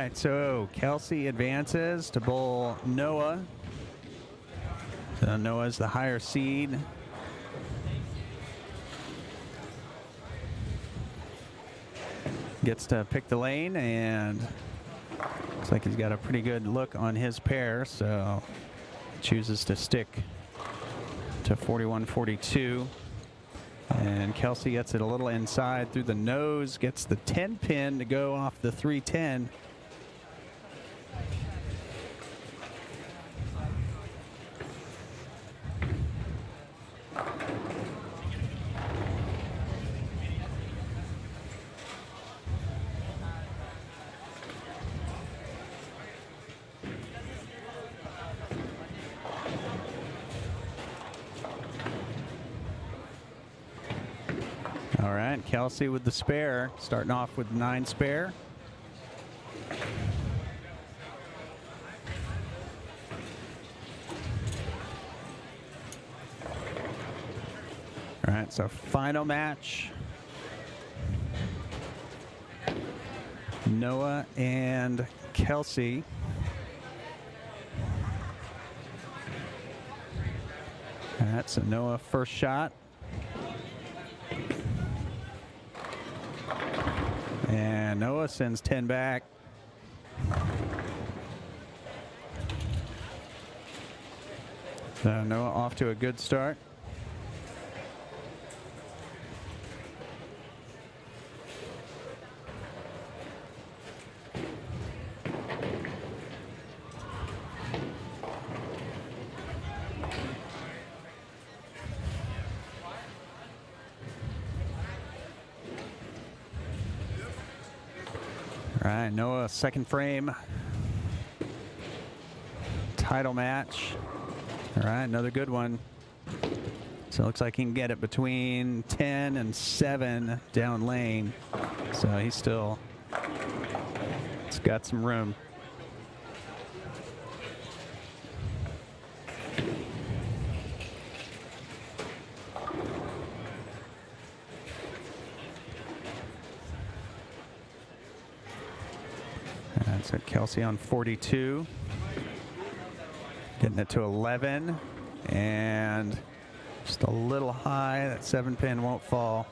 right, so Kelsey advances to bowl Noah. So Noah's the higher seed. Gets to pick the lane, and looks like he's got a pretty good look on his pair, so chooses to stick to 41-42. And Kelsey gets it a little inside through the nose, gets the 10 pin to go off the 310. All right, Kelsey with the spare, starting off with 9 spare. All right, so final match. Noah and Kelsey. All right, so Noah first shot. And Noah sends 10 back. So Noah off to a good start. All right, Noah, second frame. Title match. All right, another good one. So it looks like he can get it between 10 and 7 down lane. So he's got some room. So Kelsey on 42, getting it to 11, and just a little high. That 7 pin won't fall.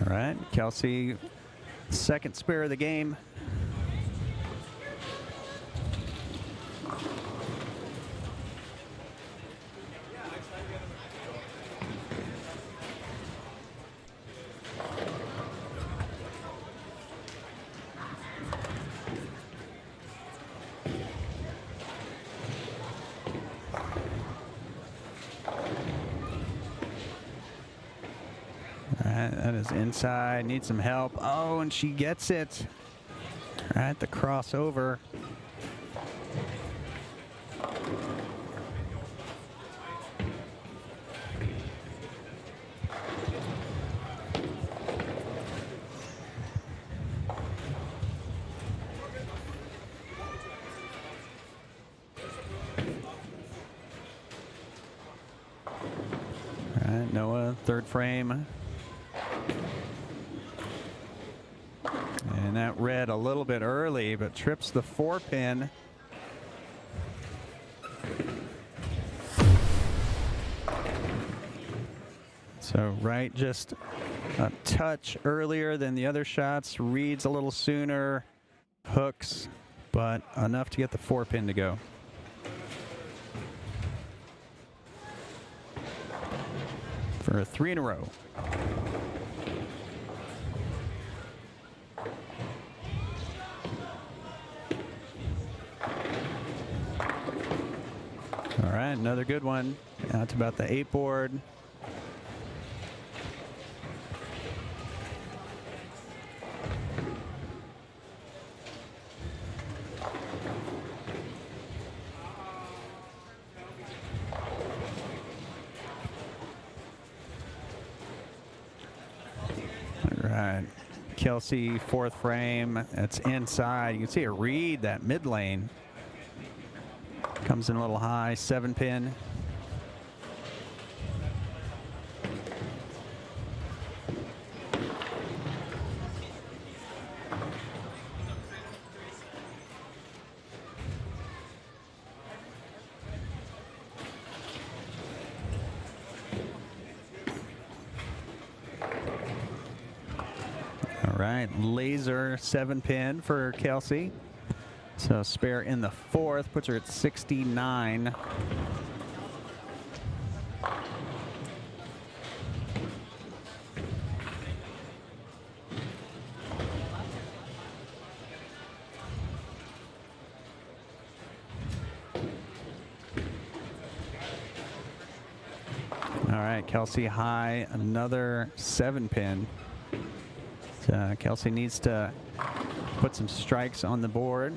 All right, Kelsey, second spare of the game. That is inside, needs some help. Oh, and she gets it. All right, the crossover. All right, Noah, third frame. And that red a little bit early, but trips the 4 pin. So right, just a touch earlier than the other shots. Reads a little sooner, hooks, but enough to get the 4 pin to go. For 3 in a row. All right, another good one. Now to about the 8 board. right. Kelsey, fourth frame. That's inside. You can see a read that mid lane. Comes in a little high, 7-pin. All right, laser 7-pin for Kelsey. So spare in the fourth puts her at 69. All right, Kelsey high, another 7-pin. Kelsey needs to put some strikes on the board.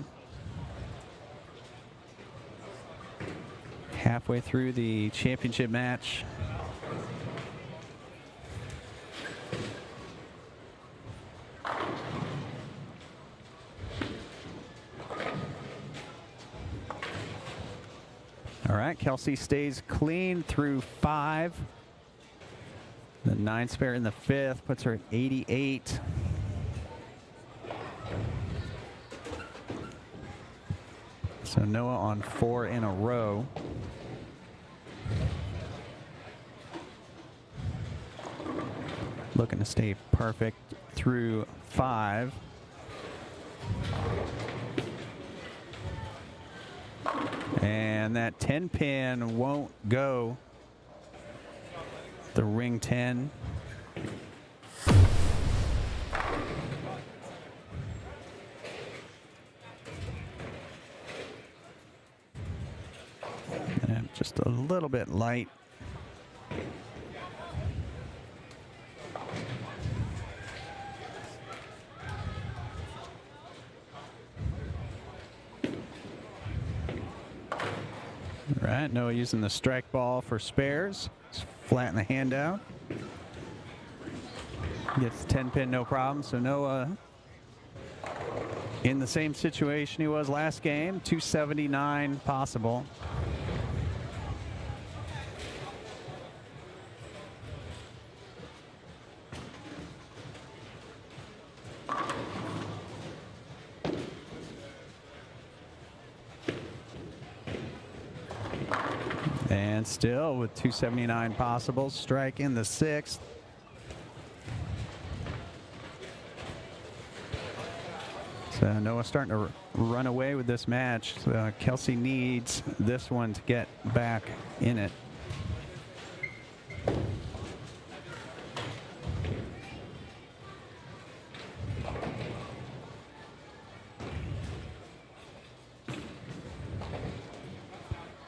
Halfway through the championship match. All right, Kelsey stays clean through 5. The 9 spare in the 5th puts her at 88. So Noah on 4 in a row. Looking to stay perfect through 5. And that 10-pin won't go. The ring 10. And just a little bit light. All right, Noah using the strike ball for spares. Just flatten the hand out. Gets the 10-pin, no problem. So Noah in the same situation he was last game, 279 possible. And still with 279 possible, strike in the 6th. So Noah starting to run away with this match. Kelsey needs this one to get back in it.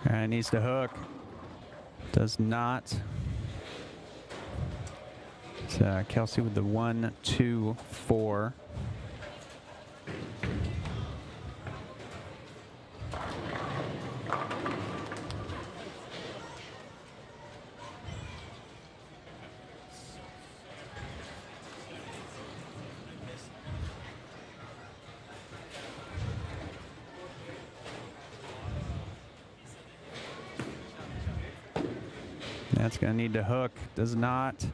All right, needs to hook. Does not. So Kelsey with the 1, 2, 4. That's going to need to hook. Does not.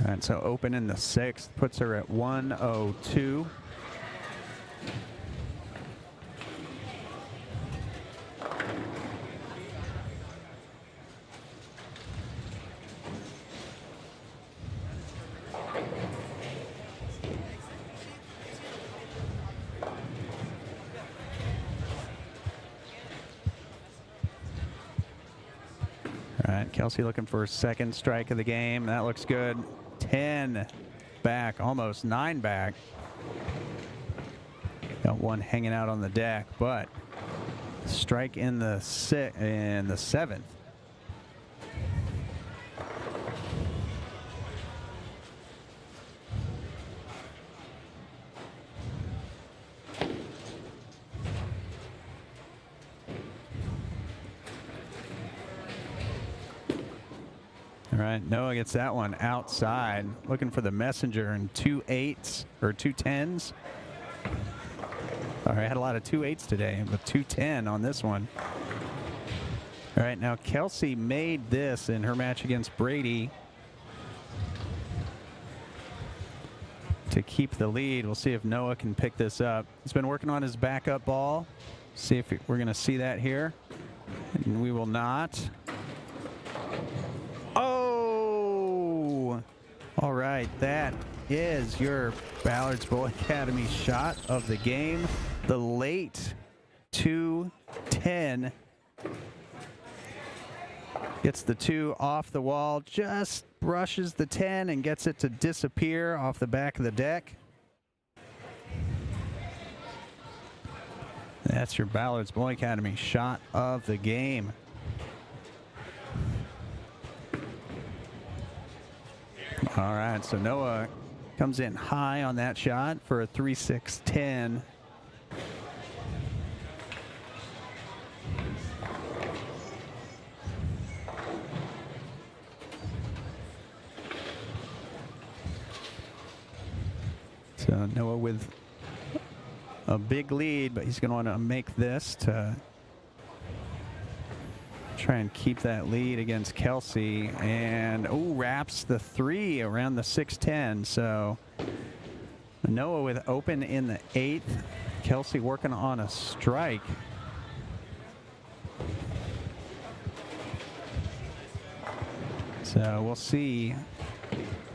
All right, so open in the 6th puts her at 102. All right, Kelsey looking for a second strike of the game. That looks good. 10 back, almost 9 back. Got one hanging out on the deck, but strike in the 7th. All right, Noah gets that one outside. Looking for the messenger in 2-8s or 2-10s. All right, had a lot of 2-8s today, but 2-10 on this one. All right, now Kelsey made this in her match against Brady to keep the lead. We'll see if Noah can pick this up. He's been working on his backup ball. See if we're going to see that here. And we will not. Oh! All right, that is your Ballard's Bowl Academy shot of the game. The late 2-10. Gets the 2 off the wall, just brushes the 10 and gets it to disappear off the back of the deck. That's your Ballard's Bowl Academy shot of the game. All right, so Noah comes in high on that shot for a 3-6-10. So Noah with a big lead, but he's going to want to make this to try and keep that lead against Kelsey. And, oh, wraps the 3 around the 6-10. So Noah with open in the 8th. Kelsey working on a strike. So we'll see.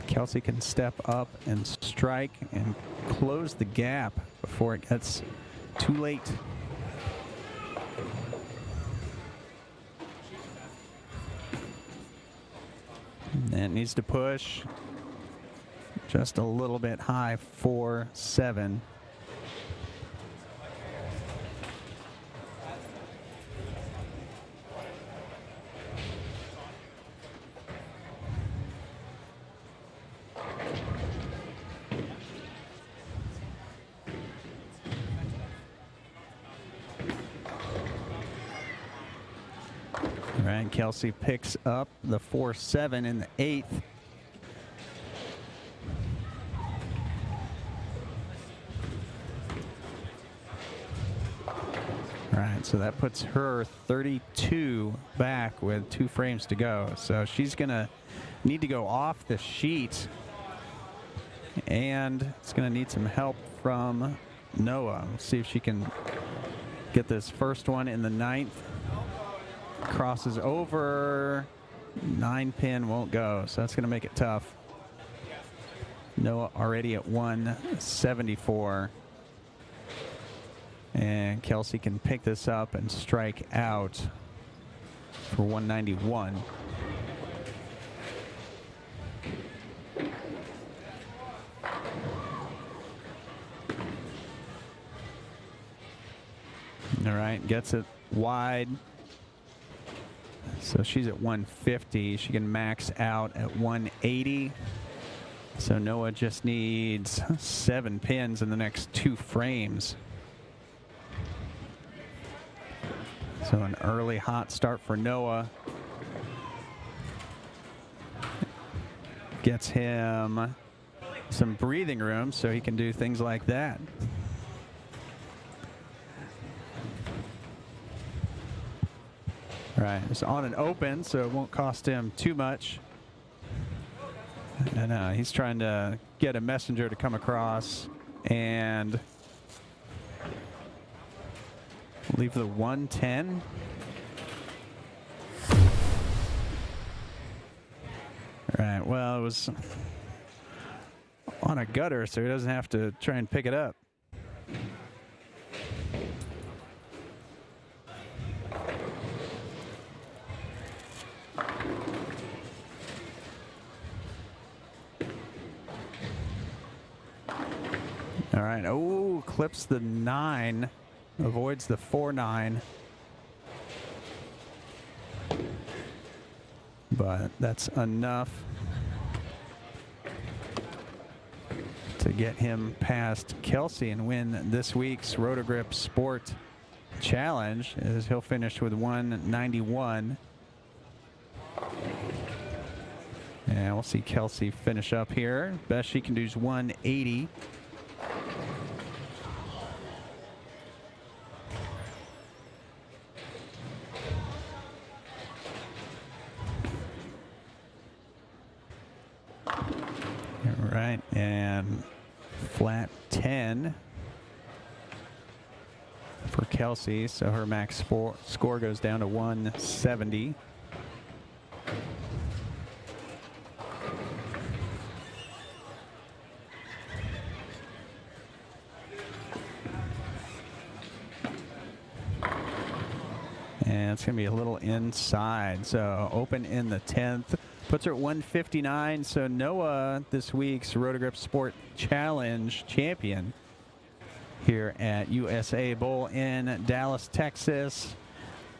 Kelsey can step up and strike and close the gap before it gets too late. And it needs to push just a little bit high, 4-7. Right, Kelsey picks up the 4-7 in the 8th. All right, so that puts her 32 back with 2 frames to go. So she's gonna need to go off the sheet, and it's gonna need some help from Noah. We'll see if she can get this first one in the 9th. Crosses over, 9-pin won't go, so that's going to make it tough. Noah already at 174. And Kelsey can pick this up and strike out for 191. All right, gets it wide. So she's at 150. She can max out at 180. So Noah just needs 7 pins in the next 2 frames. So an early hot start for Noah. Gets him some breathing room so he can do things like that. Right, it's on an open, so it won't cost him too much. And he's trying to get a messenger to come across and leave the 110. All right, well, it was on a gutter, so he doesn't have to try and pick it up. All right, oh, clips the 9, avoids the 4-9. But that's enough to get him past Kelsey and win this week's Roto Grip Sport Challenge, as he'll finish with 191. And we'll see Kelsey finish up here. Best she can do is 180. All right, and flat 10 for Kelsey, so her max score goes down to 170. And it's going to be a little inside, so open in the 10th. Puts her at 159, so Noah, this week's Roto Grip Sport Challenge champion here at USA Bowl in Dallas, Texas.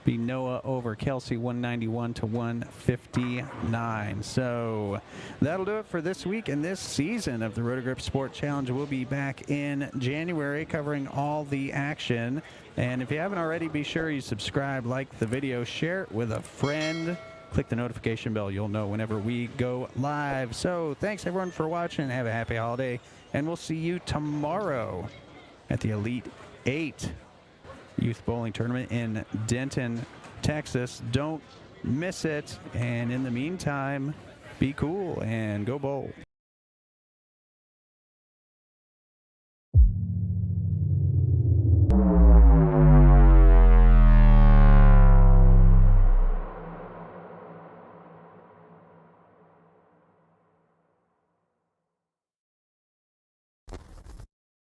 Be Noah over Kelsey, 191 to 159. So that'll do it for this week and this season of the Roto Grip Sport Challenge. We'll be back in January covering all the action. And if you haven't already, be sure you subscribe, like the video, share it with a friend. Click the notification bell. You'll know whenever we go live. So thanks, everyone, for watching. Have a happy holiday. And we'll see you tomorrow at the Elite 8 Youth Bowling Tournament in Denton, Texas. Don't miss it. And in the meantime, be cool and go bowl.